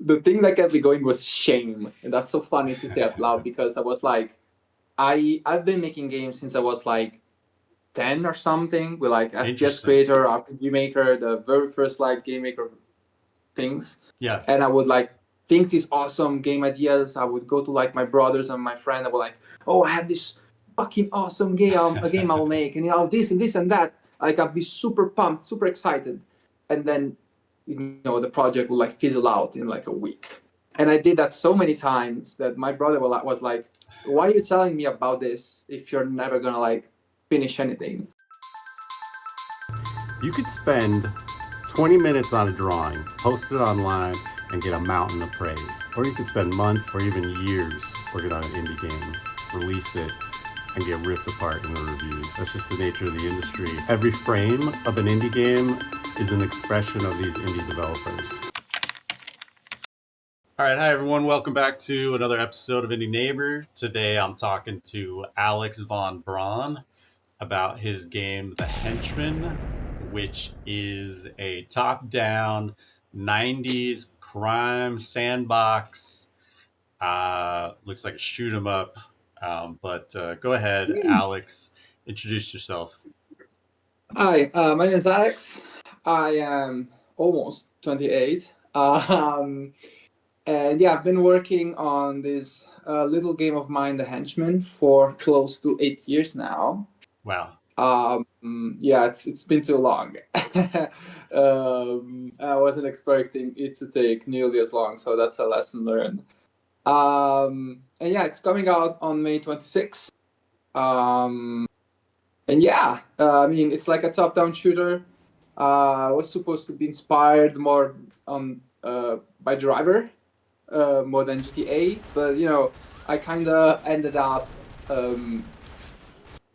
the thing that kept me going was shame, and that's so funny to say out loud because I was like, I've been making games since I was like 10 or something with like FPS Creator, RPG Maker, the very first like game maker things. Yeah. And I would like think these awesome game ideas. I would go to like my brothers and my friend. I would like, oh, I have this fucking awesome game, a game I will make, and this and this and that. Like I'd be super pumped, super excited, and then the project would like fizzle out in like a week. And I did that so many times that my brother was like, why are you telling me about this if you're never gonna like finish anything? You could spend 20 minutes on a drawing, post it online, and get a mountain of praise. Or you could spend months or even years working on an indie game, release it, and get ripped apart in the reviews. That's just the nature of the industry. Every frame of an indie game is an expression of these indie developers. All right, hi everyone. Welcome back to another episode of Indie Neighbor. Today I'm talking to Alex Von Bronx about his game, The Henchmen, which is a top-down 90s crime sandbox. Looks like a shoot 'em up. But go ahead, Alex. Introduce yourself. Hi, my name is Alex. I am almost 28. And yeah, I've been working on this little game of mine, The Henchmen, for close to 8 years now. Wow. Yeah, it's been too long. I wasn't expecting it to take nearly as long, so that's a lesson learned. And yeah, it's coming out on May 26th. And yeah, I mean, it's like a top-down shooter. Was supposed to be inspired more by Driver, more than GTA, but I kind of ended up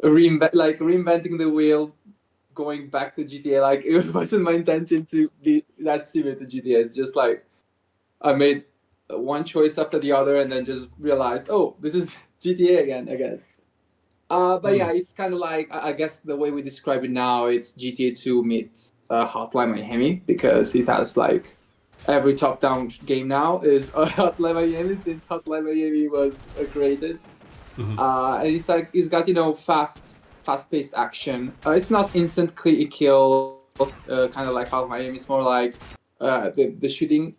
reinventing the wheel, going back to GTA. Like it wasn't my intention to be that similar to GTA. It's just like I made one choice after the other, and then just realized, oh, this is GTA again, I guess. But yeah, it's kind of like I guess the way we describe it now, it's GTA 2 meets Hotline Miami, because it has like every top-down game now is Hotline Miami since Hotline Miami was created. Mm-hmm. And it's got fast-paced action. It's not instant kill, kind of like Hotline Miami. It's more like the shooting.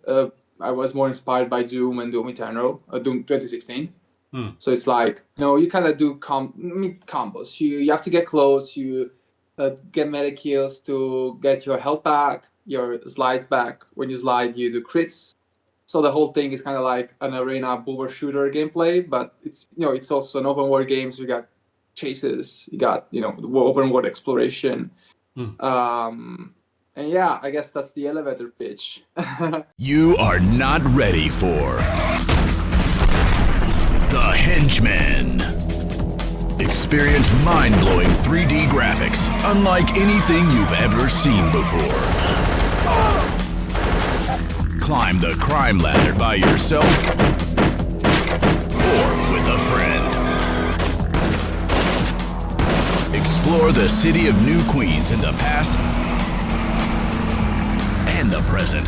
I was more inspired by Doom and Doom Eternal, Doom 2016. So it's like, you kind of do combos. You have to get close, you get meta kills to get your health back, your slides back. When you slide, you do crits. So the whole thing is kind of like an arena boomer shooter gameplay, but it's it's also an open world game. So you got chases, you got open world exploration. And yeah, I guess that's the elevator pitch. You are not ready for The Henchmen. Experience mind-blowing 3D graphics unlike anything you've ever seen before. Climb the crime ladder by yourself or with a friend. Explore the city of New Queens in the past and the present.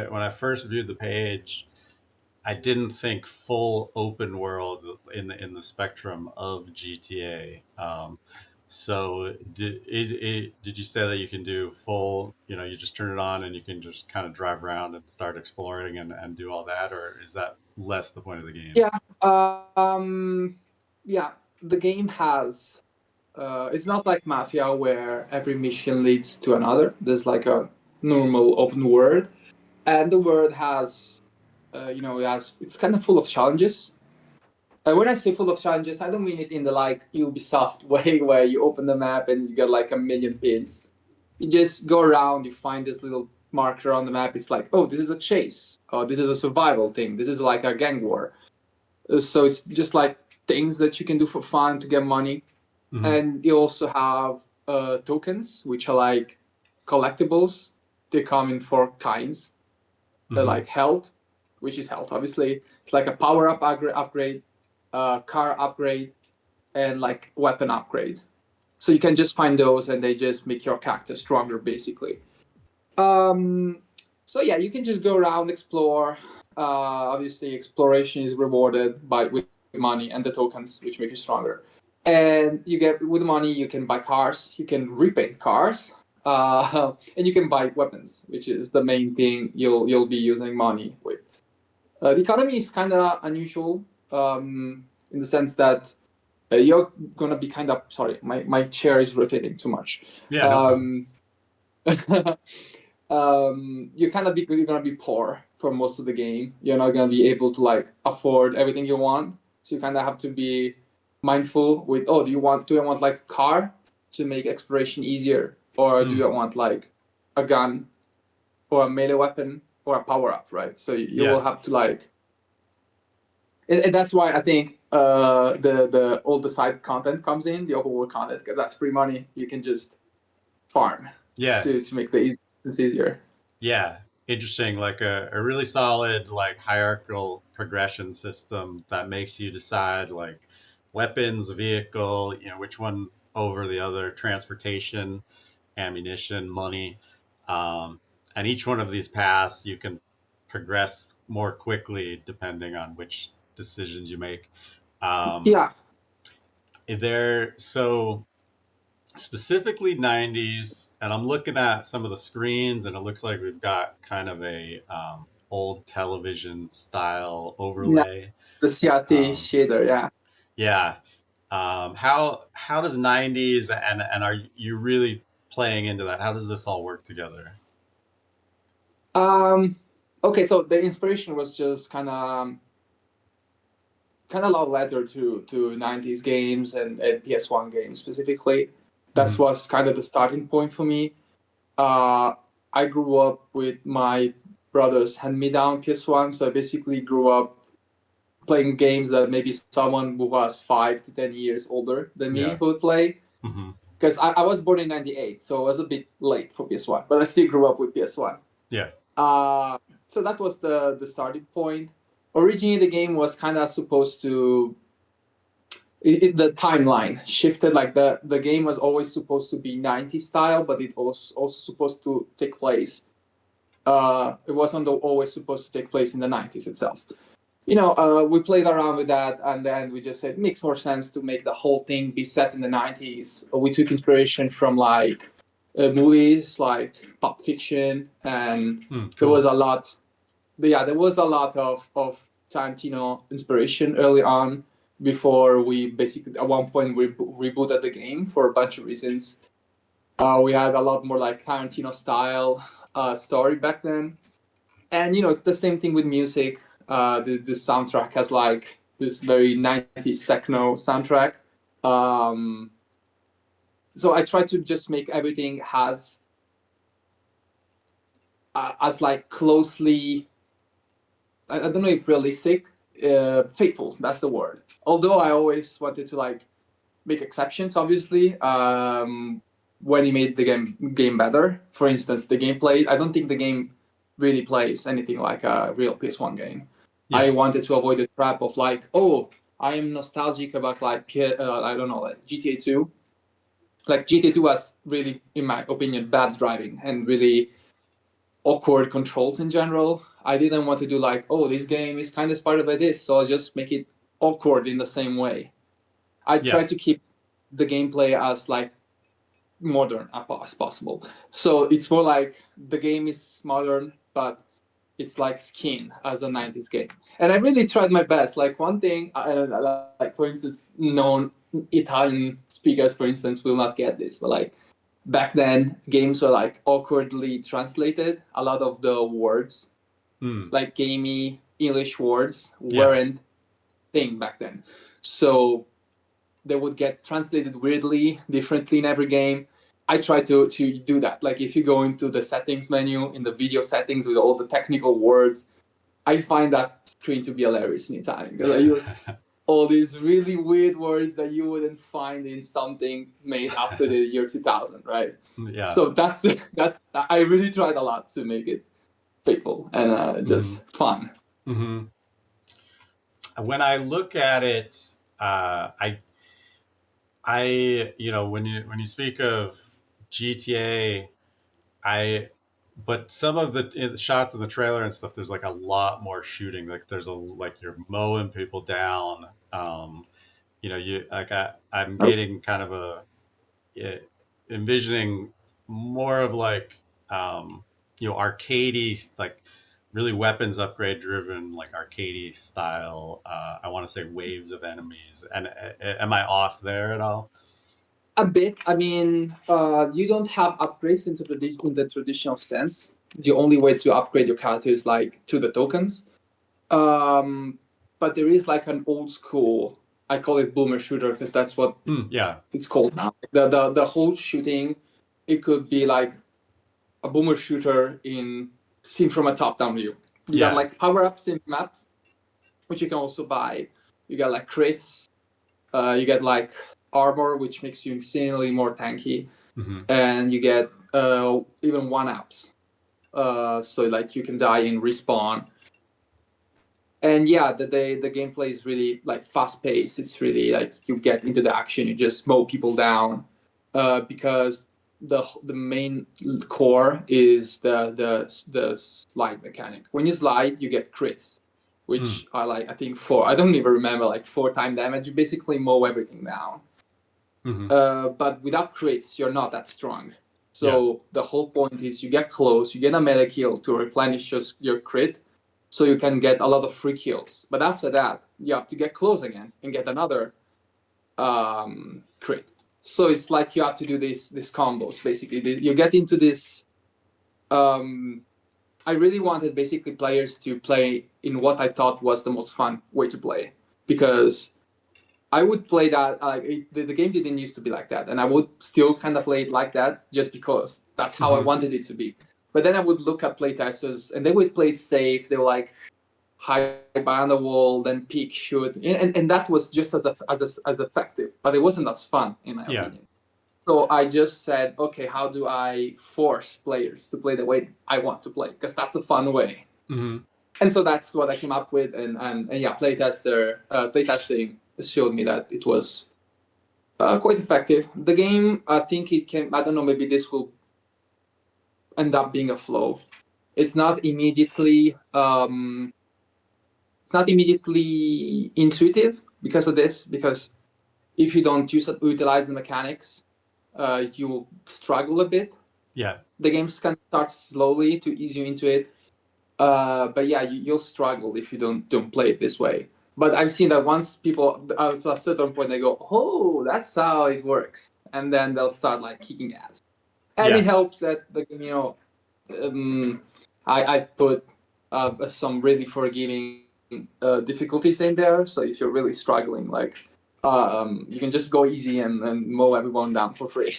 When I first viewed the page, I didn't think full open world in the spectrum of GTA. So did you say that you can do full? You just turn it on and you can just kind of drive around and start exploring and do all that, or is that less the point of the game? Yeah. The game has. It's not like Mafia where every mission leads to another. There's like a normal open world, and the world has, it's kind of full of challenges. When I say full of challenges, I don't mean it in the like Ubisoft way where you open the map and you get like a million pins. You just go around, you find this little marker on the map. It's like, oh, this is a chase. Oh, this is a survival thing. This is like a gang war. So it's just like things that you can do for fun to get money. Mhm. And you also have tokens, which are like collectibles. They come in four kinds. Like health, which is health, obviously. It's like a power up upgrade, car upgrade, and like weapon upgrade. So you can just find those, and they just make your character stronger, basically. So yeah, you can just go around, explore. Obviously, exploration is rewarded with money and the tokens, which make you stronger. And you get with money, you can buy cars, you can repaint cars, and you can buy weapons, which is the main thing you'll be using money with. The economy is kind of unusual in the sense that you're gonna be kind of sorry, my chair is rotating too much. Yeah, no problem. You're gonna be poor for most of the game. You're not gonna be able to like afford everything you want. So you kind of have to be mindful with, oh, do I want like a car to make exploration easier, or do I want like a gun or a melee weapon or a power up, right? So you will have to like, and that's why I think the all the side content comes in, the overworld content, because that's free money. You can just farm Yeah. to make it's easier. Yeah, interesting. Like a really solid like hierarchical progression system that makes you decide like weapons, vehicle, which one over the other, transportation, ammunition, money, and each one of these paths you can progress more quickly depending on which decisions you make. Um, Yeah. so specifically 90s, and I'm looking at some of the screens and it looks like we've got kind of a old television style Yeah, overlay. the CRT um, shader, yeah. yeah. How does 90s and are you really playing into that? How does this all work together? Okay, so the inspiration was just kind of love letter to 90s games and PS1 games specifically. That Hmm. was kind of the starting point for me. Uh, I grew up with my brother's hand-me-down PS1, so I basically grew up playing games that maybe someone who was 5 to 10 years older than me Yeah. would play. Hmm. Because I was born in '98, so I was a bit late for PS1, but I still grew up with PS1. Yeah. Uh, so that was the starting point. Originally, the game was kind of supposed to the timeline shifted. Like the game was always supposed to be '90s style, but it was also supposed to take place. It wasn't always supposed to take place in the '90s itself. We played around with that, and then we just said it makes more sense to make the whole thing be set in the '90s. We took inspiration from like movies like Pulp Fiction, and there was Cool. a lot. Yeah, there was a lot of Tarantino inspiration early on. Before we basically at one point we rebooted the game for a bunch of reasons. We had a lot more like Tarantino style story back then, and it's the same thing with music. The soundtrack has like this very '90s techno soundtrack. Um, so I try to just make everything has as like closely. I don't know if realistic, faithful. That's the word. Although I always wanted to like make exceptions, obviously. When he made the game better, for instance, the gameplay. I don't think the game really plays anything like a real PS1 game. I Yeah. wanted to avoid the trap of like, oh, I am nostalgic about like I don't know, like GTA 2. Like GTA 2 was really, in my opinion, bad driving and really awkward controls in general. I didn't want to do like, oh, this game is kind of inspired by this, so I'll just make it awkward in the same way. I Yeah. tried to keep the gameplay as like modern as possible. So it's more like the game is modern, but it's like skin as a '90s game. And I really tried my best. Like one thing, like for instance, known Italian speakers, for instance, will not get this, but like back then, games were like awkwardly translated. A lot of the words, Mm. like gamey English words, Yeah. weren't thing back then. So they would get translated weirdly, differently in every game. I try to do that. Like if you go into the settings menu in the video settings with all the technical words, I find that screen to be hilarious anytime because I use all these really weird words that you wouldn't find in something made after the year 2000, right? Yeah. So that's I really tried a lot to make it faithful and just fun. Hmm. When I look at it, when you speak of GTA, but some of the shots in the trailer and stuff, there's like a lot more shooting. Like there's like you're mowing people down. I'm getting kind of yeah, envisioning more of like arcadey, like really weapons upgrade driven, like arcadey style. I want to say waves of enemies. And am I off there at all? A bit. I mean, you don't have upgrades in the traditional sense. The only way to upgrade your character is like to the tokens. Um, but there is like an old school. I call it boomer shooter because that's what Yeah. it's called now. The whole shooting, it could be like a boomer shooter in seen from a top down view. You got Yeah. like power ups in maps, which you can also buy. You got like crates. You get like armor, which makes you insanely more tanky, Hmm. and you get even one ups. So like you can die in respawn. And yeah, the gameplay is really like fast paced. It's really like you get into the action, you just mow people down, because the main core is the slide mechanic. When you slide, you get crits, which are like I think four. I don't even remember like 4 time damage. You basically mow everything down. Hmm. But without crits, you're not that strong. Yeah. So the whole point is you get close, you get a melee kill to replenish your crit, so you can get a lot of free kills. But after that, you have to get close again and get another crit. So it's like you have to do these combos basically. You get into this. I really wanted basically players to play in what I thought was the most fun way to play, because I would play that. The game didn't used to be like that, and I would still kind of play it like that just because that's how I Hmm. wanted it to be. But then I would look at playtesters, and they would play it safe. They were like hide behind the wall, then peek, shoot, and that was just as effective, but it wasn't as fun in my Yeah. opinion. So I just said, okay, how do I force players to play the way I want to play? Because that's a fun way. Hmm. And so that's what I came up with, and yeah, playtesting showed me that it was quite effective. The game, I think it can. I don't know. Maybe this will end up being a flow. It's not immediately. It's not immediately intuitive because of this. Because if you don't utilize the mechanics, you struggle a bit. Yeah. The games can start slowly to ease you into it. But yeah, you'll struggle if you don't play it this way. But I've seen that once people at a certain point they go, "Oh, that's how it works," and then they'll start like kicking ass. And it Yeah. helps that um, I put some really forgiving difficulties in there. So if you're really struggling, like you can just go easy and mow everyone down for free.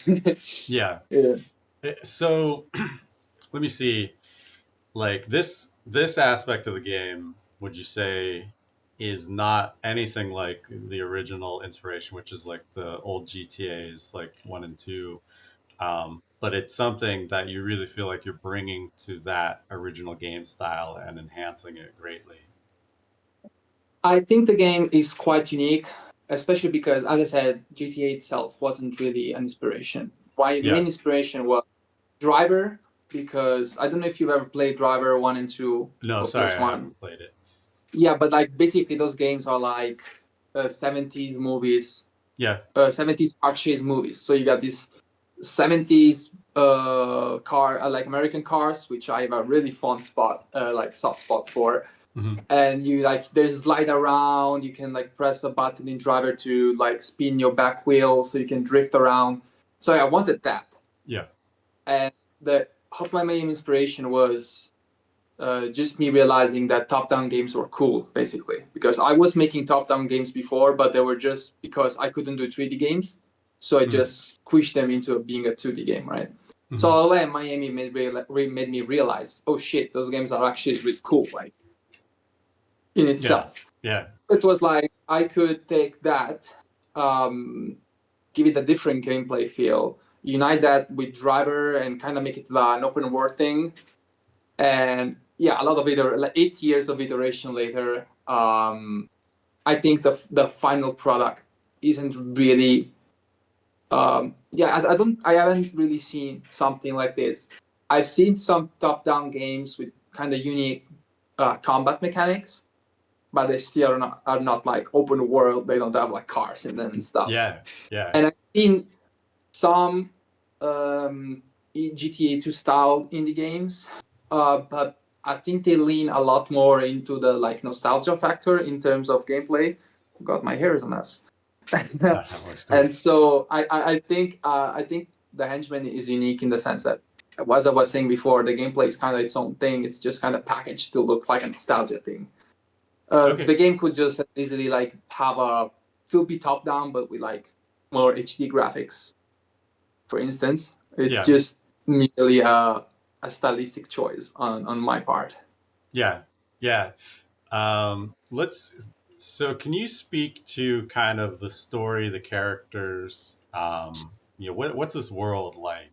Yeah. Yeah. So let me see. Like this aspect of the game, would you say is not anything like the original inspiration, which is like the old GTA's like 1 and 2, but it's something that you really feel like you're bringing to that original game style and enhancing it greatly. I think the game is quite unique, especially because, as I said, GTA itself wasn't really an inspiration. My Yeah. main inspiration was Driver, because I don't know if you've ever played Driver 1 and 2 No, or sorry, plus I 1. haven't played it. Yeah, but like basically those games are like 70s movies, Yeah. 70s car chase movies. So you got these 70s like American cars, which I have a really fond spot, like soft spot for. Hmm. And you like there's slide around, you can like press a button in Driver to like spin your back wheel so you can drift around. So I wanted that. Yeah. And the Hotline Miami inspiration was just me realizing that top-down games were cool, basically, because I was making top-down games before, but they were just because I couldn't do 3D games, so I Hmm. just squished them into being a 2D game, right? So Hmm. Hotline Miami made me realize, oh shit, those games are actually really cool. Like in itself. Yeah. It was like I could take that, give it a different gameplay feel, unite that with driver, and kind of make it an open world thing. And yeah, a lot of like 8 years of iteration later, I think the final product isn't really. I haven't really seen something like this. I've seen some top-down games with kind of unique combat mechanics, but they still are not like open world. They don't have like cars in them and stuff. Yeah. And I've seen some GTA 2 style indie games, but I think they lean a lot more into the like nostalgia factor in terms of gameplay. God, my hair is a mess. That looks cool. And so I think the Henchman is unique in the sense that, as I was saying before, the gameplay is kind of its own thing. It's just kind of packaged to look like a nostalgia thing. Okay. The game could just easily like have still be top down, but with like more HD graphics. For instance, it's Yeah. just merely a stylistic choice on my part. Yeah. So can you speak to kind of the story, the characters? What's this world like?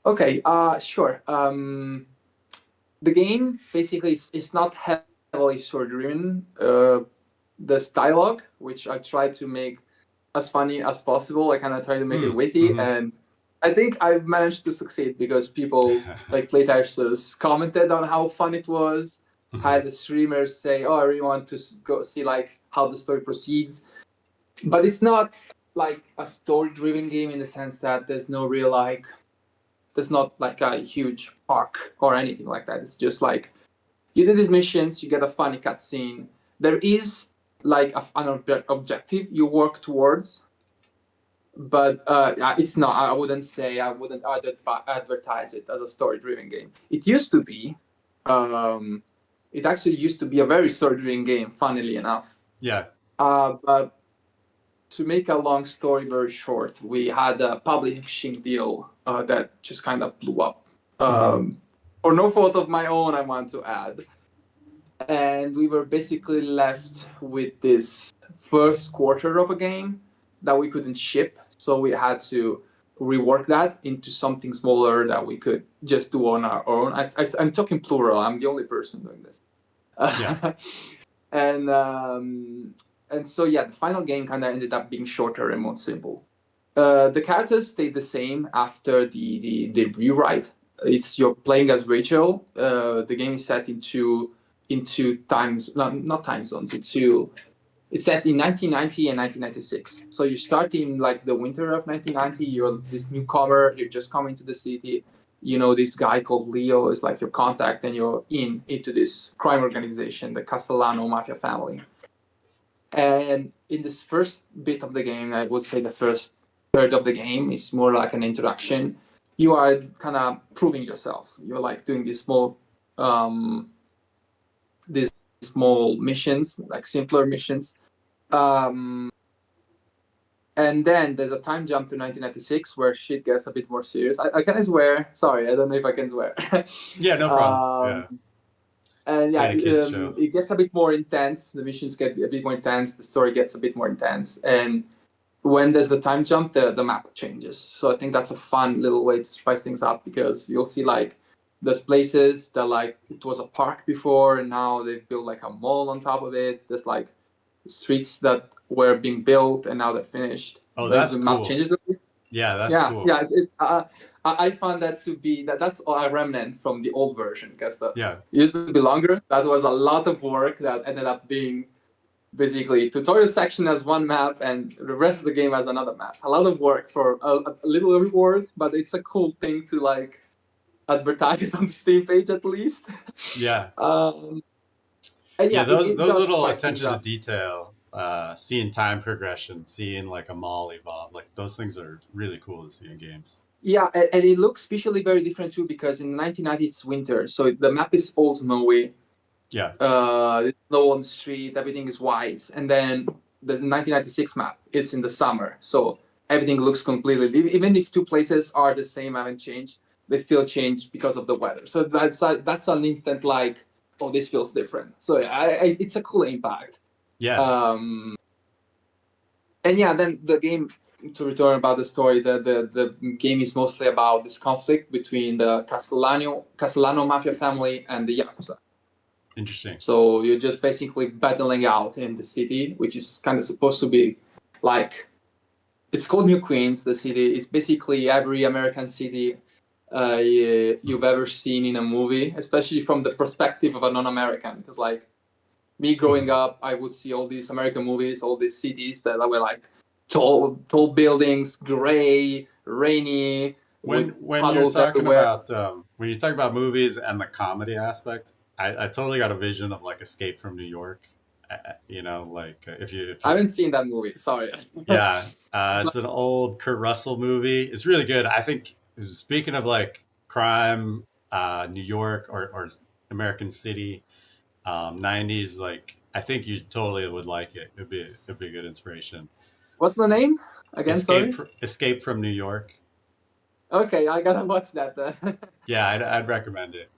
Okay, sure. The game basically is not heavily story driven. There's dialogue, which I try to make as funny as possible. I kind of try to make it witty, Mm-hmm. and I think I've managed to succeed because people like playtesters commented on how fun it was. Had the streamers say, "Oh, I really want to go see like how the story proceeds," but it's not like a story-driven game in the sense that there's not like a huge arc or anything like that. It's just like you do these missions, you get a funny cutscene. There is like an objective you work towards, but it's not. I wouldn't say. I wouldn't advertise it as a story-driven game. It used to be. Um, it actually used to be a very story-driven game. Funnily enough. Yeah. But to make a long story very short, we had a publishing deal that just kind of blew up. For no fault of my own, I want to add. And we were basically left with this first quarter of a game that we couldn't ship. So we had to rework that into something smaller that we could just do on our own. I'm talking plural. I'm the only person doing this. Yeah. And so yeah, the final game kind of ended up being shorter and more simple. The characters stayed the same after the rewrite. You're playing as Rachel. The game is set into times, not time zones. It's set in 1990 and 1996. So you start in like the winter of 1990. You're this newcomer. You're just coming to the city. You know this guy called Leo is like your contact, and you're into this crime organization, the Castellano mafia family. And in this first bit of the game, I would say the first third of the game is more like an introduction. You are kind of proving yourself. You're like doing these small missions, like simpler missions. And then there's a time jump to 1996 where shit gets a bit more serious. I can swear. Sorry, I don't know if I can swear. Yeah, no problem. And It's yeah, like a kids show. it gets a bit more intense. The missions get a bit more intense. The story gets a bit more intense. And when there's the time jump, the map changes. So I think that's a fun little way to spice things up, because you'll see like there's places that like it was a park before and now they've built like a mall on top of it. There's like streets that were being built and now they're finished. Oh, that's the map cool. changes a bit. Yeah, that's Yeah, cool. yeah. I found that to be that's a remnant from the old version, because it used to be longer. That was a lot of work that ended up being basically tutorial section as one map and the rest of the game as another map. A lot of work for a little reward, but it's a cool thing to like advertise on the Steam page at least. Yeah. And Yeah, those it those does little spice things attention to up. detail, seeing time progression, seeing like a mall evolve, like those things are really cool to see in games. Yeah, and it looks visually very different too, because in 1990 it's winter, so the map is all snowy. Yeah. There's snow on the street, everything is white, and then the 1996 map, it's in the summer, so everything looks completely. Even if two places are the same, haven't changed, they still change because of the weather. So that's an instant like, oh, this feels different. So it's a cool impact. Yeah. And yeah, then the game, to return about the story, the game is mostly about this conflict between the Castellano mafia family and the Yakuza. Interesting. So you're just basically battling out in the city, which is kind of supposed to be like, it's called New Queens. The city is basically every American city you've ever seen in a movie, especially from the perspective of a non-American. Because like me growing up, I would see all these American movies, all these cities that were like tall buildings, gray, rainy, with When you're puddles talking everywhere. about when you talk about movies and the comedy aspect, I totally got a vision of like Escape from New York. You know, like if I you haven't seen that movie. Sorry. yeah, it's an old Kurt Russell movie. It's really good. I think speaking of like crime, New York or American City, 90s, like I think you totally would like it. It'd be a good inspiration. What's the name again? Sorry. Escape from New York. Okay, I gotta watch that then. Yeah, I'd recommend it.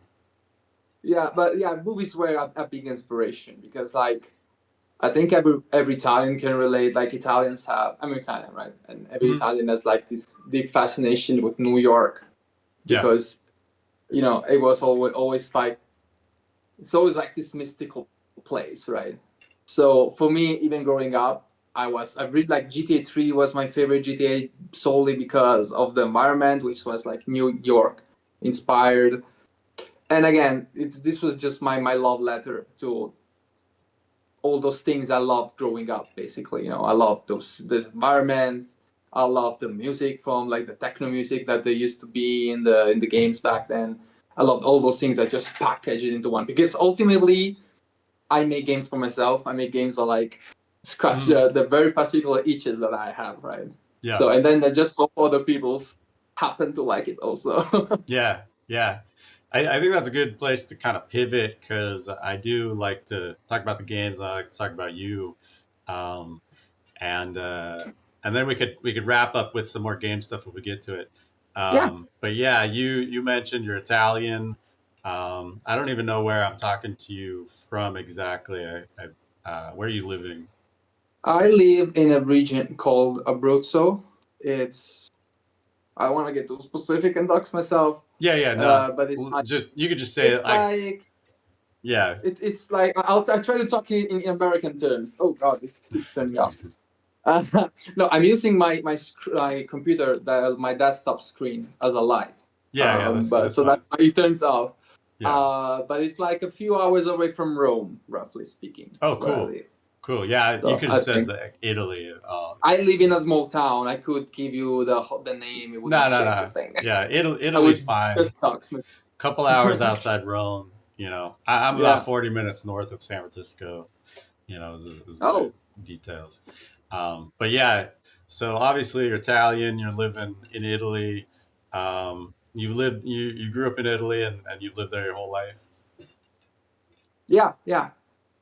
Yeah, but yeah, movies were a big inspiration because like I think every Italian can relate. Like Italians have, I'm Italian, right? And every Hmm. Italian has like this deep fascination with New York Yeah. because it was always like it's always like this mystical place, right? So for me, even growing up, I really like GTA 3 was my favorite GTA solely because of the environment, which was like New York inspired. And again, this was just my love letter to all those things I loved growing up. Basically, I love the environments. I love the music from like the techno music that they used to be in the games back then. I loved all those things. I just package it into one because ultimately, I make games for myself. I make games that like scratch Hmm. the very particular itches that I have, right? Yeah. So and then I just hope other people's happen to like it also. Yeah. Yeah. I think that's a good place to kind of pivot because I do like to talk about the games. I like to talk about you. Um, and and then we could wrap up with some more game stuff if we get to it. Yeah, But yeah, you mentioned you're Italian. I don't even know where I'm talking to you from exactly. Where are you living? I live in a region called Abruzzo. It's I want to get too specific and dox myself, Yeah, yeah, no. but it's like Just you could just say it it's like like yeah, it's like I try to talk in American terms. Oh God, this keeps turning off. Uh, no, I'm using my computer, my desktop screen as a light. yeah, yeah. But That's so that fine. it turns off. Yeah. But it's like a few hours away from Rome, roughly speaking, Oh, where I cool, live. cool. Yeah, you So could have I said think the Italy. I live in a small town. I could give you the name. It No, wouldn't no, change a no. thing. Yeah, I Italy's would fine. just talk. Couple hours outside Rome. I'm about Yeah. 40 minutes north of San Francisco. Is my Oh, details. But yeah, so obviously you're Italian. You're living in Italy. You grew up in Italy and you've lived there your whole life. yeah, yeah.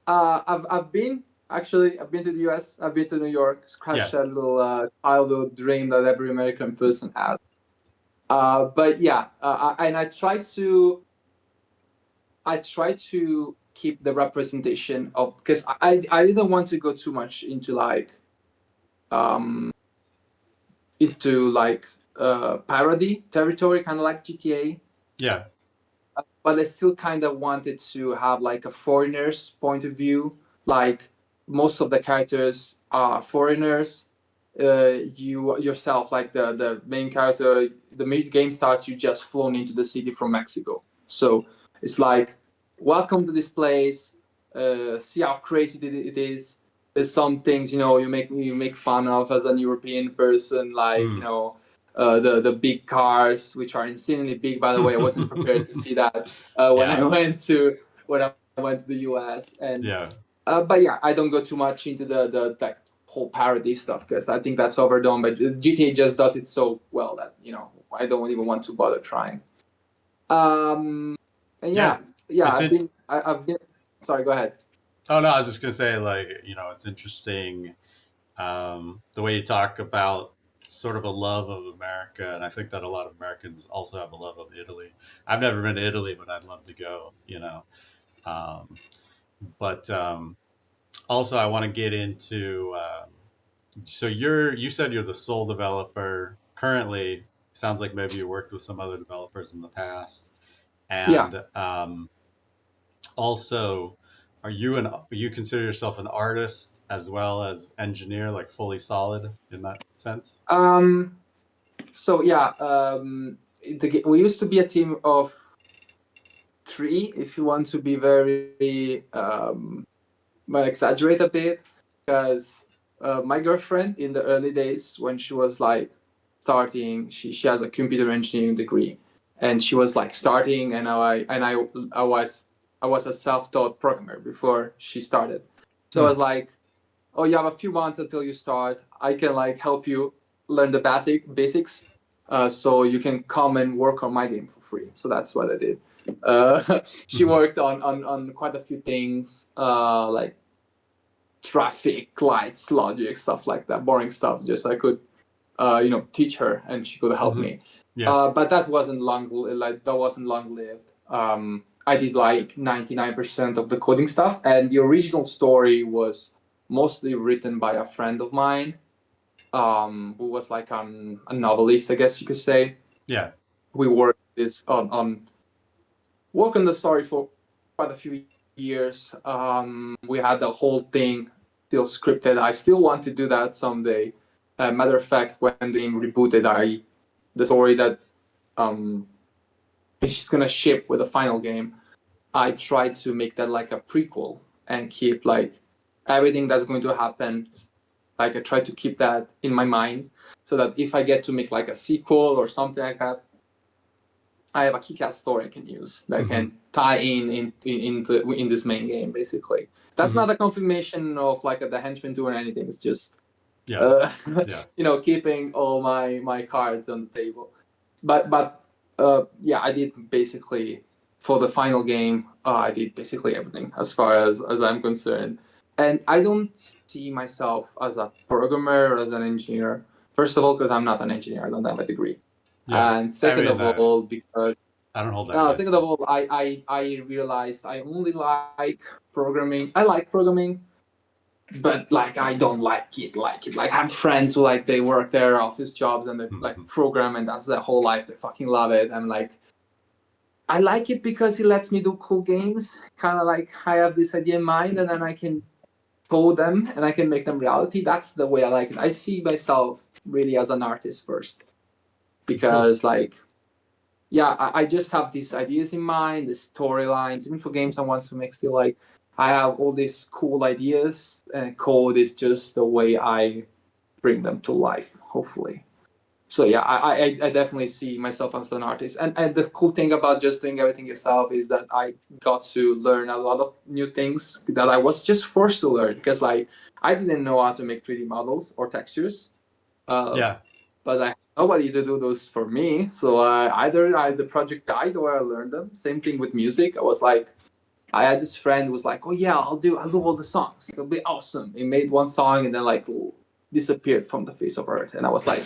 I've been to the U.S. I've been to New York. Yeah, Scratched that little childhood dream that every American person had. But yeah, and I try to keep the representation of because I didn't want to go too much um into like parody territory, kind of like GTA. yeah. But I still kind of wanted to have like a foreigner's point of view. Like most of the characters are foreigners. You yourself, like the main character, the mid game starts, you just flown into the city from Mexico. So it's like, welcome to this place. See how crazy it is. There's some things you make fun of as an European person, like Mm. the big cars, which are insanely big. By the way, I wasn't prepared to see that when I Yeah, went to the US. And yeah. but yeah, I don't go too much into the like whole parody stuff because I think that's overdone. But GTA just does it so well that I don't even want to bother trying. Um, and Yeah, yeah, it's it. I've been. Sorry, go ahead. Oh no, I was just gonna say, like, it's interesting, the way you talk about sort of a love of America, and I think that a lot of Americans also have a love of Italy. I've never been to Italy, but I'd love to go. But also, I want to get into. So you said you're the sole developer currently. Sounds like maybe you worked with some other developers in the past, Yeah. and also, you consider yourself an artist as well as engineer, like fully solid in that sense? Um. So yeah. We used to be a team of three. If you want to be very might exaggerate a bit, because my girlfriend in the early days when she was like starting, she has a computer engineering degree, and she was like starting, and I was a self-taught programmer before she started, so I Hmm. was like, oh, you have a few months until you start. I can like help you learn the basics, so you can come and work on my game for free. So that's what I did. She Hmm. worked on quite a few things, like traffic lights, logic, stuff like that, boring stuff. Just I could, teach her, and she could help Hmm. me. Yeah. But that wasn't long lived. I did like 99% of the coding stuff, and the original story was mostly written by a friend of mine, who was like a novelist, I guess you could say. Yeah. We worked this on work on the story for quite a few years. We had the whole thing still scripted. I still want to do that someday. Matter of fact, when the game rebooted, the story that um, she's gonna ship with the final game, I tried to make that like a prequel and keep like everything that's going to happen. Like I tried to keep that in my mind so that if I get to make like a sequel or something like that, I have a kick-ass story I can use that Hmm. can tie in this main game. Basically, that's Hmm. not a confirmation of like the Henchmen 2 or anything. It's just Yeah. uh, Yeah. keeping all my cards on the table. But yeah, I did basically for the final game. I did basically everything as far as I'm concerned, and I don't see myself as a programmer or as an engineer. First of all, because I'm not an engineer, I don't have a degree, Yeah. and I second mean, of all, because I don't hold that against second you. of all, I realized I only like programming. I like programming, but like I don't like it. Like I have friends who like they work their office jobs and they like Hmm. program and that's their whole life. They fucking love it. I'm like, I like it because it lets me do cool games. Kind of like I have this idea in mind and then I can code them and I can make them reality. That's the way I like it. I see myself really as an artist first Cool. because like yeah, I just have these ideas in mind, the storylines, even for games I want to make still like I have all these cool ideas and code is just the way I bring them to life, hopefully. So yeah, I definitely see myself as an artist. And the cool thing about just doing everything yourself is that I got to learn a lot of new things that I was just forced to learn because like I didn't know how to make 3D models or textures. Uh, Yeah. but I had nobody to do those for me. So the project died or I learned them. Same thing with music. I was like, I had this friend who was like, "Oh yeah, I'll do all the songs. It'll be awesome." He made one song and then like disappeared from the face of earth. And I was like,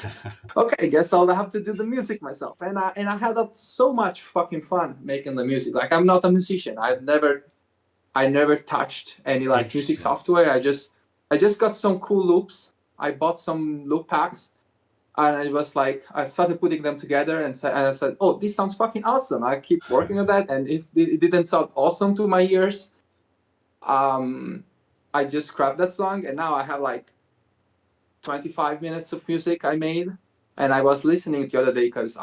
"Okay, I guess I'll have to do the music myself." And I had so much fucking fun making the music. Like I'm not a musician. I never touched any like music Interesting. software. I just got some cool loops. I bought some loop packs and I was like, I started putting them together and I said, oh, this sounds fucking awesome. I keep working on that, and if it didn't sound awesome to my ears, um, I just scrapped that song, and now I have like 25 minutes of music I made, and I was listening the other day because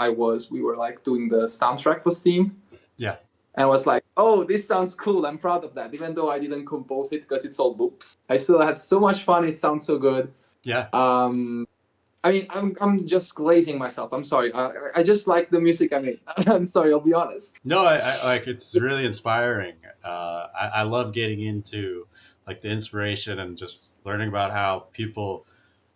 we were like doing the soundtrack for Steam, Yeah. and I was like, oh, this sounds cool. I'm proud of that, even though I didn't compose it because it's all loops. I still had so much fun. It sounds so good. Yeah. Um, I mean, I'm just glazing myself. I'm sorry. I just like the music I made. I'm sorry. I'll be honest. No, I like it's really inspiring. I love getting into like the inspiration and just learning about how people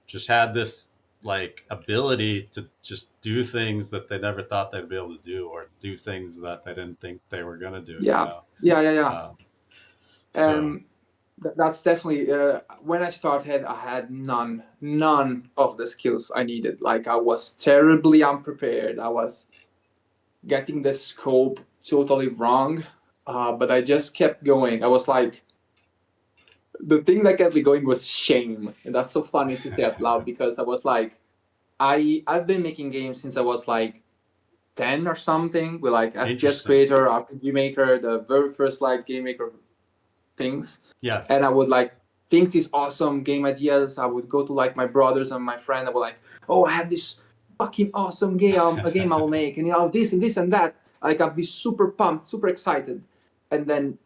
just had this like ability to just do things that they never thought they'd be able to do, or do things that they didn't think they were gonna do. You Yeah, know. yeah, yeah, yeah. Um, so Um, that's definitely when I started. I had none of the skills I needed. Like I was terribly unprepared. I was getting the scope totally wrong. but I just kept going. I was like, the thing that kept me going was shame, and that's so funny to say out loud because I was like, I've been making games since I was like 10 or something with like FPS Interesting. Creator, RPG Maker, the very first like game maker things. Yeah. And I would like think these awesome game ideas. I would go to like my brothers and my friend. I would like, oh, I have this fucking awesome game, a game I will make, and this and this and that. Like I'd be super pumped, super excited, and then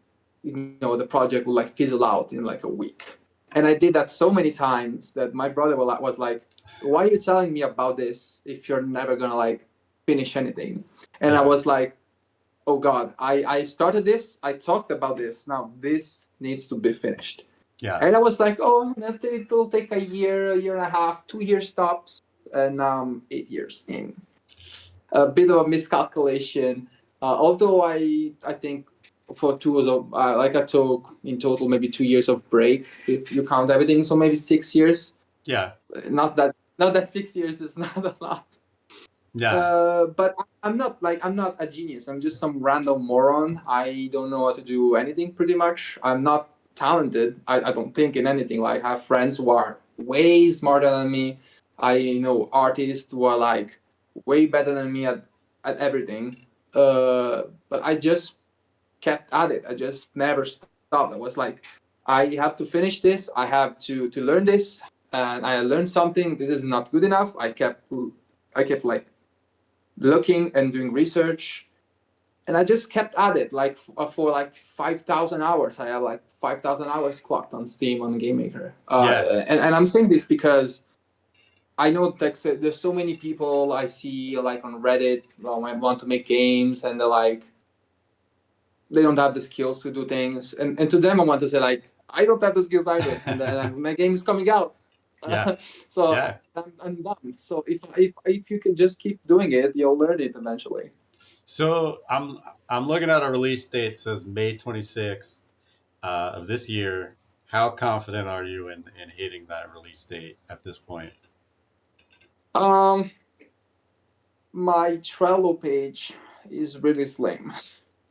the project would like fizzle out in like a week. And I did that so many times that my brother was like, why are you telling me about this if you're never gonna like finish anything? And I Yeah. was like, oh God, I started this, I talked about this, now this needs to be finished. Yeah. And I was like, oh, it'll take a year and a half, 2 years tops, and now I'm 8 years in. A bit of a miscalculation, although I think for like I took in total maybe 2 years of break if you count everything, so maybe 6 years. Yeah. Not that 6 years is not a lot. Yeah. But I'm not a genius. I'm just some random moron. I don't know how to do anything pretty much. I'm not talented. I don't think in anything. Like I have friends who are way smarter than me. I know artists who are like way better than me at everything. But I just kept at it. I just never stopped. I was like, I have to finish this. I have to learn this, and I learned something. This is not good enough. I kept like looking and doing research, and I just kept at it like for like 5,000 hours. I have like 5,000 hours clocked on Steam on Game Maker. Yeah. And I'm saying this because I know like there's so many people I see like on Reddit want to make games, and they're like they don't have the skills to do things, and to them I want to say like I don't have the skills either, and then my game is coming out. Yeah. So Yeah. I'm done. So if you can just keep doing it, you'll learn it eventually. So I'm looking at a release date that says May 26th of this year. How confident are you in hitting that release date at this point? Um, my Trello page is really slim,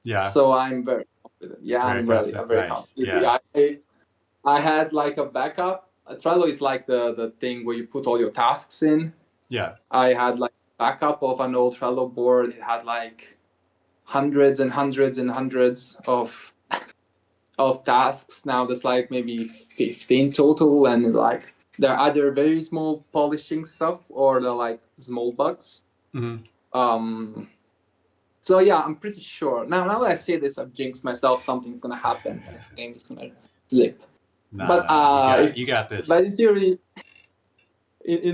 Yeah. so I'm very confident. Yeah, Very I'm confident. very Nice. confident. Yeah. Yeah, I had like a backup. Trello is like the thing where you put all your tasks in. Yeah. I had like backup of an old Trello board. It had like hundreds and hundreds and hundreds of tasks. Now there's like maybe 15 total, and like they're either very small polishing stuff or they're like small bugs. Hmm. Um, so yeah, I'm pretty sure. Now that I say this, I've jinxed myself. Something's gonna happen, and the game is gonna slip. No, But no, if you got but this. in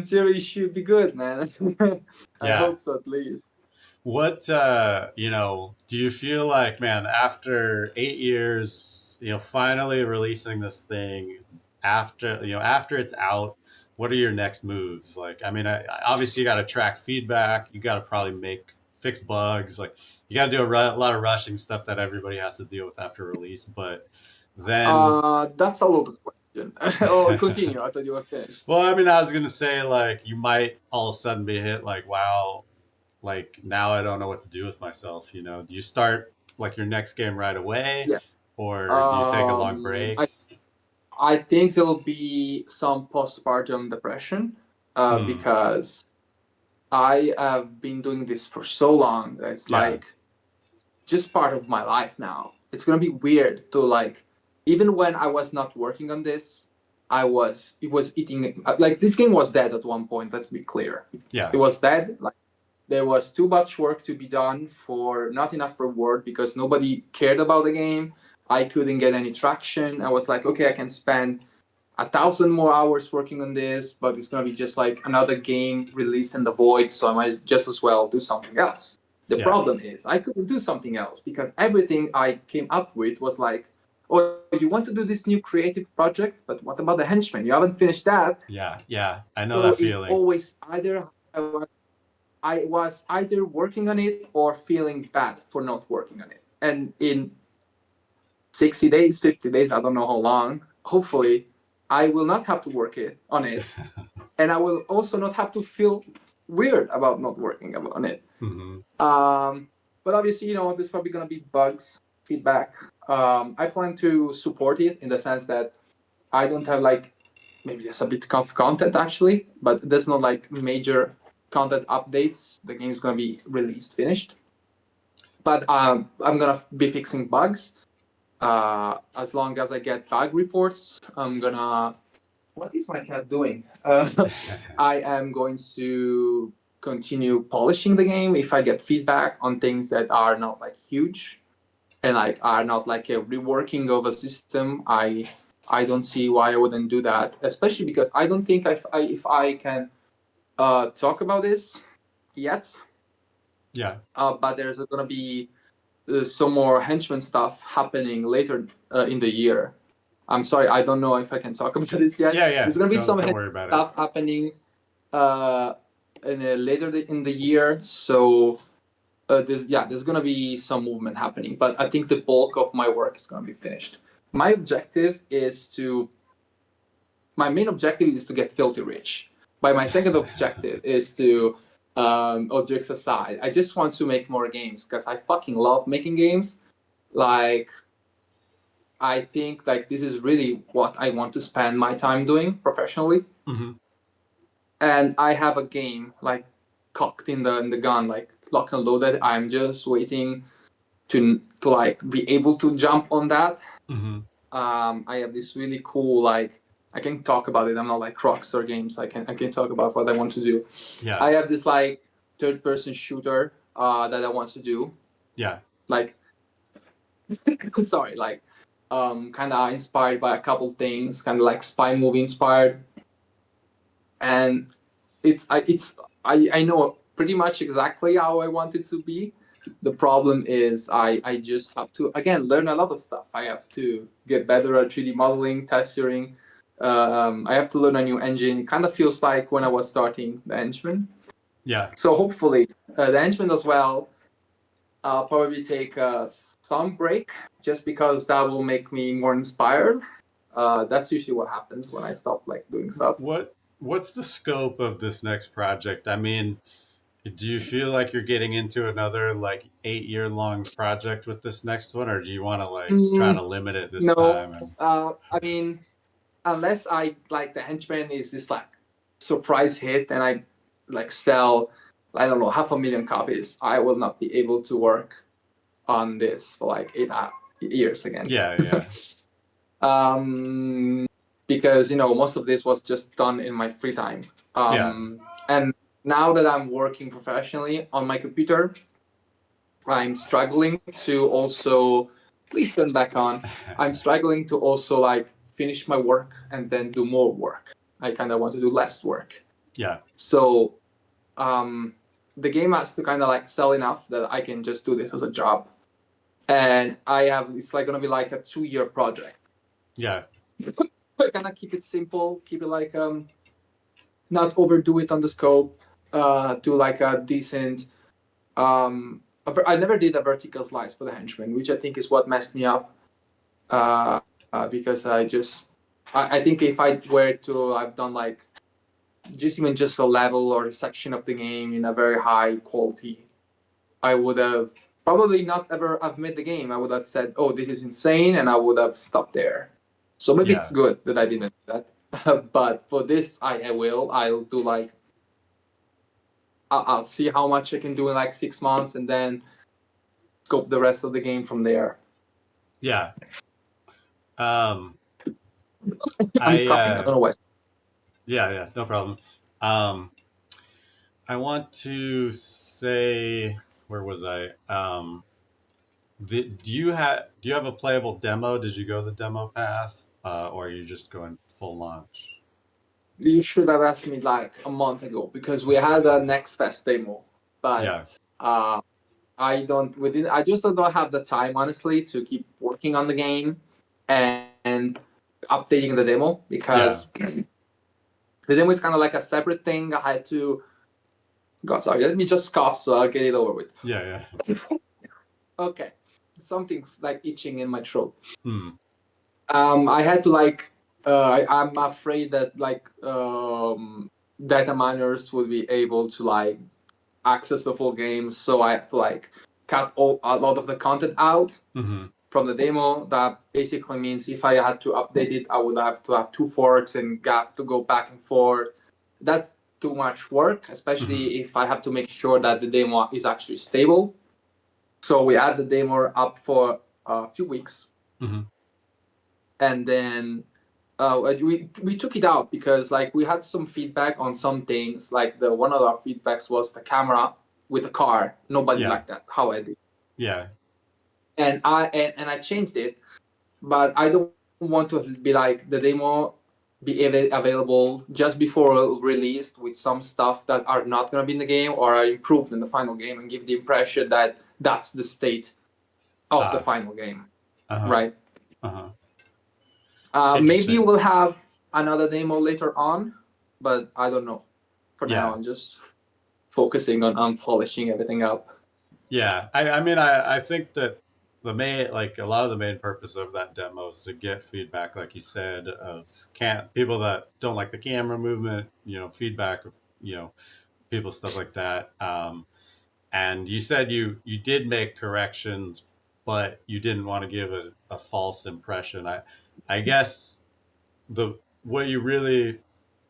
theory, it should be good, man. I Yeah. hope so at least. What do you feel like, man, after 8 years, finally releasing this thing after it's out, what are your next moves? Like, I mean, obviously you got to track feedback, you got to probably fix bugs, like you got to do a lot of rushing stuff that everybody has to deal with after release, but then That's a loaded question. Oh, continue. I thought you were finished. well, I mean, I was gonna say like you might all of a sudden be hit like, wow, like now I don't know what to do with myself. Do you start like your next game right away, Yeah. or do you take a long I break? I think there'll be some postpartum depression, Hmm. because I have been doing this for so long that it's Yeah. like just part of my life now. It's gonna be weird to like, even when I was not working on this, it was eating, like this game was dead at one point. Let's be clear, Yeah. it was dead. Like there was too much work to be done for not enough reward because nobody cared about the game. I couldn't get any traction. I was like, okay, I can spend 1,000 more hours working on this, but it's gonna be just like another game released in the void, so I might just as well do something else. The Yeah. problem is I couldn't do something else because everything I came up with was like, oh, you want to do this new creative project, but what about the Henchmen? You haven't finished that. Yeah. Yeah. I know So that it feeling. always either I was either working on it or feeling bad for not working on it. And in 60 days, 50 days, I don't know how long, hopefully, I will not have to work on it. And I will also not have to feel weird about not working on it. Hmm. But obviously, there's probably going to be bugs. feedback. I plan to support it in the sense that I don't have like, maybe there's a bit of content actually, but there's no like major content updates. The game is gonna be released, finished. But I'm gonna be fixing bugs. As long as I get bug reports, I'm gonna. What is my cat doing? I am going to continue polishing the game. If I get feedback on things that are not like huge and like are not like a reworking of a system, I don't see why I wouldn't do that. Especially because I don't think if I can talk about this yet. Yeah. But there's gonna be some more henchman stuff happening later in the year. I'm sorry, I don't know if I can talk about this yet. Yeah, yeah. There's gonna be some Don't worry about it. stuff happening later in the year. So there's gonna be some movement happening. But I think the bulk of my work is gonna be finished. My main objective is to get filthy rich. But my second objective is to all jokes aside, I just want to make more games because I fucking love making games. Like, I think like this is really what I want to spend my time doing professionally. Mm-hmm. And I have a game like cocked in the gun, like lock and loaded. I'm just waiting to like be able to jump on that. Mm-hmm. I have this really cool like I can talk about it. I'm not like Rockstar Games. I can talk about what I want to do. Yeah. I have this like third person shooter that I want to do. Yeah. Like sorry, like kind of inspired by a couple things, kind of like spy movie inspired, and I know pretty much exactly how I want it to be. The problem is I just have to again learn a lot of stuff. I have to get better at 3D modeling, texturing. I have to learn a new engine. It kind of feels like when I was starting the Henchmen. Yeah. So hopefully the Henchmen as well. I'll probably take some break just because that will make me more inspired. That's usually what happens when I stop like doing stuff. What's the scope of this next project? I mean, do you feel like you're getting into another like 8 year long project with this next one, or do you want to like try to limit it this No, time? And I mean, unless I like the Henchman is this like surprise hit and I like sell, I don't know, 500,000 copies, I will not be able to work on this for like 8 years again. yeah. Because most of this was just done in my free time. And now that I'm working professionally on my computer, I'm struggling to also please turn back on. I'm struggling to also like finish my work and then do more work. I kind of want to do less work. Yeah. So the game has to kind of like sell enough that I can just do this as a job. And it's like gonna be like a 2-year project. Yeah. I kind of keep it simple, keep it like not overdo it on the scope, do like a decent I never did a vertical slice for the Henchman, which I think is what messed me up. Because I think if I were to, I've done like even just a level or a section of the game in a very high quality, I would have probably not ever have made the game. I would have said, "Oh, this is insane," and I would have stopped there. So maybe it's good that I didn't do that. But for this, I will. I'll do like I'll see how much I can do in like 6 months, and then scope the rest of the game from there. Yeah. I'm coughing. I don't know why. Yeah, no problem. I want to say, where was I? Do you have a playable demo? Did you go the demo path, or are you just going full launch? You should have asked me like a month ago because we had a Next Fest demo, but I just don't have the time honestly to keep working on the game and updating the demo because the demo is kind of like a separate thing. I had to. God, sorry. Let me just cough so I'll get it over with. Yeah. Okay, something's like itching in my throat. Hmm. I had to like. I'm afraid that like data miners would be able to like access the full game, so I have to like cut a lot of the content out Mm-hmm. from the demo. That basically means if I had to update it, I would have to have 2 forks and have to go back and forth. That's too much work, especially if I have to make sure that the demo is actually stable. So we had the demo up for a few weeks, and then we took it out because like we had some feedback on some things. Like the one of our feedbacks was the camera with the car. Nobody Yeah. liked that. How I did, Yeah. and I changed it, but I don't want to be like the demo be available just before released with some stuff that are not going to be in the game or are improved in the final game and give the impression that that's the state of the final game, Uh-huh. right? Uh-huh. Maybe Interesting. we'll have another demo later on, but I don't know. For now, Yeah. I'm just focusing on polishing everything up. Yeah. I mean, I think that the main, like a lot of the main purpose of that demo is to get feedback, like you said, of people that don't like the camera movement, feedback of, people, stuff like that. And you said you did make corrections, but you didn't want to give a false impression. I guess the what you really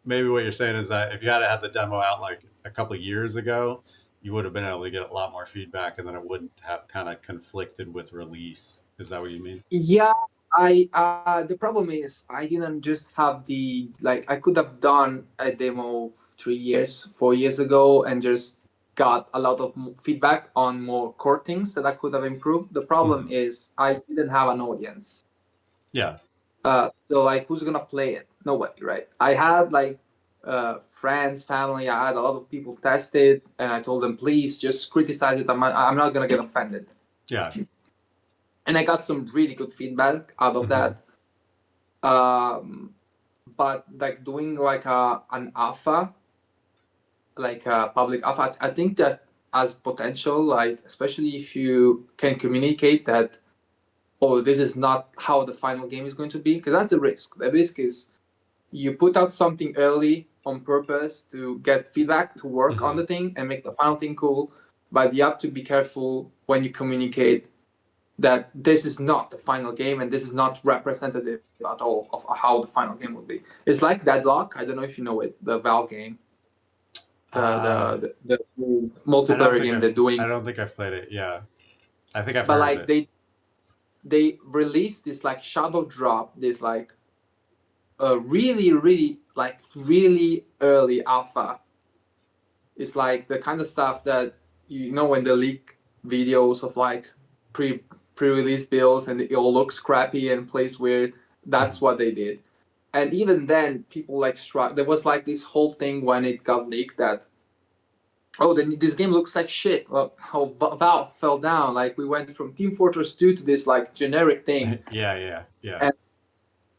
maybe what you're saying is that if you had had the demo out like a couple of years ago, you would have been able to get a lot more feedback, and then it wouldn't have kind of conflicted with release. Is that what you mean? Yeah, I the problem is I didn't just have the like I could have done a demo 3 years, 4 years ago and just got a lot of feedback on more core things that I could have improved. The problem is I didn't have an audience. Yeah. So like who's gonna play it? Nobody, right? I had like friends, family. I had a lot of people test it, and I told them, please just criticize it. I'm not gonna get offended. Yeah. And I got some really good feedback out of that. But like doing like an alpha, like a public alpha, I think that has potential. Like especially if you can communicate that, oh, this is not how the final game is going to be, because that's the risk. The risk is you put out something early on purpose to get feedback to work on the thing and make the final thing cool, but you have to be careful when you communicate that this is not the final game and this is not representative at all of how the final game will be. It's like Deadlock. I don't know if you know it, the Valve game, the multiplayer game they're I doing. don't think I've played it. Yeah. I think I've But heard of like it. they released this like shadow drop, this like really early alpha. It's like the kind of stuff that you know when they leak videos of like pre-release builds and it all looks crappy and plays weird. That's what they did. And even then, people like struck. There was like this whole thing when it got leaked that then this game looks like shit. Well, how Valve fell down. Like we went from Team Fortress 2 to this like generic thing. Yeah. And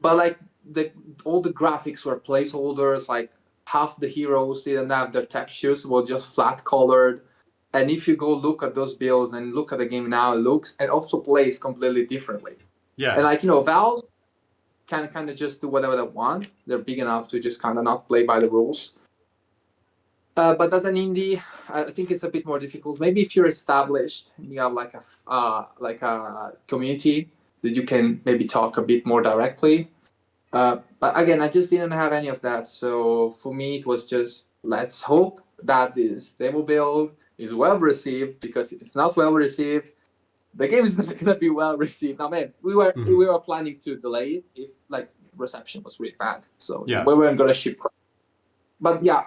but like all the graphics were placeholders. Like half the heroes didn't have their textures, were just flat colored. And if you go look at those builds and look at the game now, it looks and also plays completely differently. Yeah. And like Valve can kind of just do whatever they want. They're big enough to just kind of not play by the rules. But as an indie, I think it's a bit more difficult. Maybe if you're established and you have like a community that you can maybe talk a bit more directly. But again, I just didn't have any of that. So for me, it was just let's hope that this demo build is well received, because if it's not well received, the game is not going to be well received. Now, man, we were planning to delay it if like reception was really bad. So we weren't going to ship. But yeah,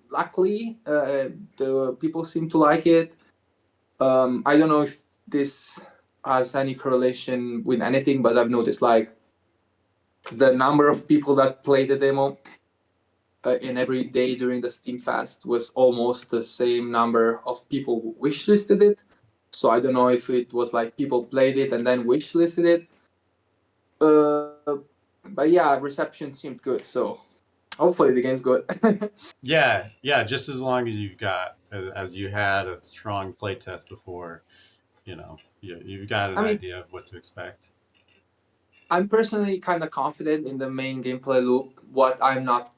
luckily, the people seem to like it. I don't know if this has any correlation with anything, but I've noticed like the number of people that played the demo in every day during the Steam Fest was almost the same number of people who wishlisted it. So I don't know if it was like people played it and then wishlisted it. But yeah, reception seemed good. So hopefully the game's good. Yeah. Just as long as you've got, as you had a strong playtest before, you've got an idea of what to expect. I'm personally kind of confident in the main gameplay loop. What I'm not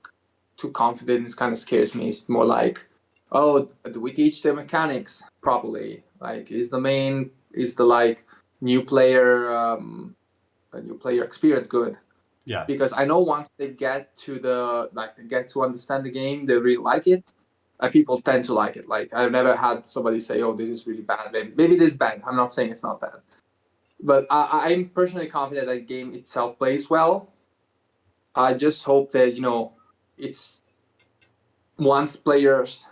too confident in kind of scares me. It's more like, oh, do we teach the mechanics properly? Like, is the like new player a new player experience good? Yeah. Because I know once they get to they get to understand the game, they really like it. People tend to like it. Like, I've never had somebody say, "Oh, this is really bad." Maybe this is bad. I'm not saying it's not bad, but I'm personally confident that the game itself plays well. I just hope that it's once players,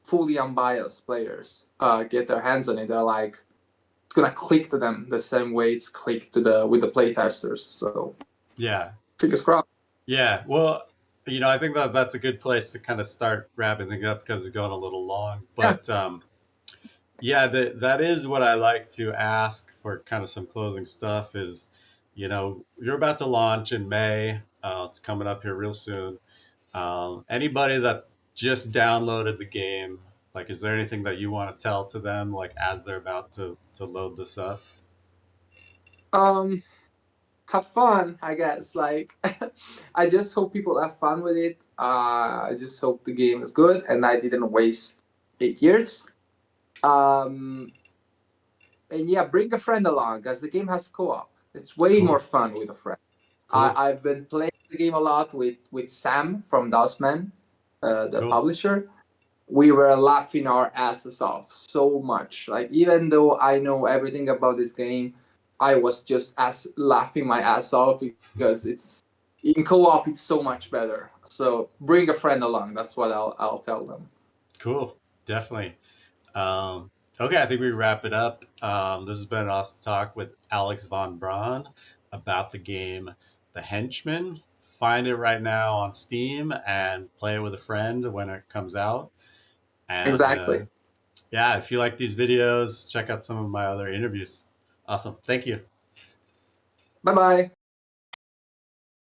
fully unbiased players, get their hands on it, they're like, it's gonna click to them the same way it's clicked to the with the playtesters. So Yeah. fingers crossed. Yeah. Well, I think that that's a good place to kind of start wrapping things up because it's going a little long. Yeah. But yeah, that is what I like to ask for kind of some closing stuff is, you're about to launch in May. It's coming up here real soon. Anybody that's just downloaded the game, like, is there anything that you want to tell to them, like, as they're about to load this up? Um, have fun, I guess. Like, I just hope people have fun with it. I just hope the game is good and I didn't waste 8 years. Um, and yeah, bring a friend along because the game has co-op. It's way more Cool. fun with a friend. Cool. I've been playing the game a lot with Sam from Dustman, the Cool. publisher. We were laughing our asses off so much. Like, even though I know everything about this game, I was just as laughing my ass off because it's in co-op. It's so much better. So bring a friend along. That's what I'll tell them. Cool. Definitely. Okay, I think we wrap it up. This has been an awesome talk with Alex Von Braun about the game The Henchmen. Find it right now on Steam and play it with a friend when it comes out. And Exactly. yeah, if you like these videos, check out some of my other interviews. Awesome. Thank you. Bye bye.